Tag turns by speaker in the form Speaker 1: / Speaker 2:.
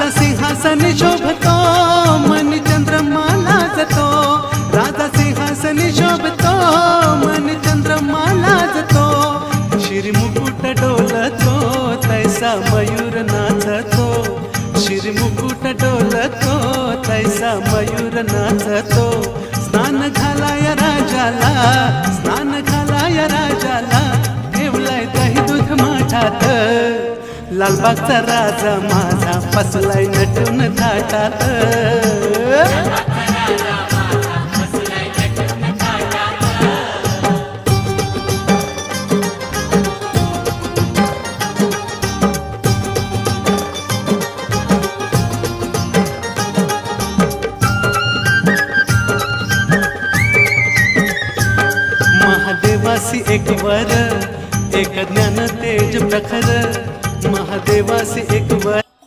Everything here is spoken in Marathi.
Speaker 1: राजा सिंहासन शोभतो मन चंद्रमा लाजतो, राजा सिंहासन शोभतो मन चंद्रमा लाजतो, शिरमुकुट डोलतो तैसा मयूर नाचतो, शिरमुकुट डोलतो तैसा मयूर नाचतो, स्नान घालाय राजाला, स्नान घालाय राजाला, ठेवलाय दही दूध माठात, लालबागचा राजा माझा बसलाय नटून थाटात. महादेवासी एक वर, एक ज्ञान तेज प्रखर, महादेवासी एक वर.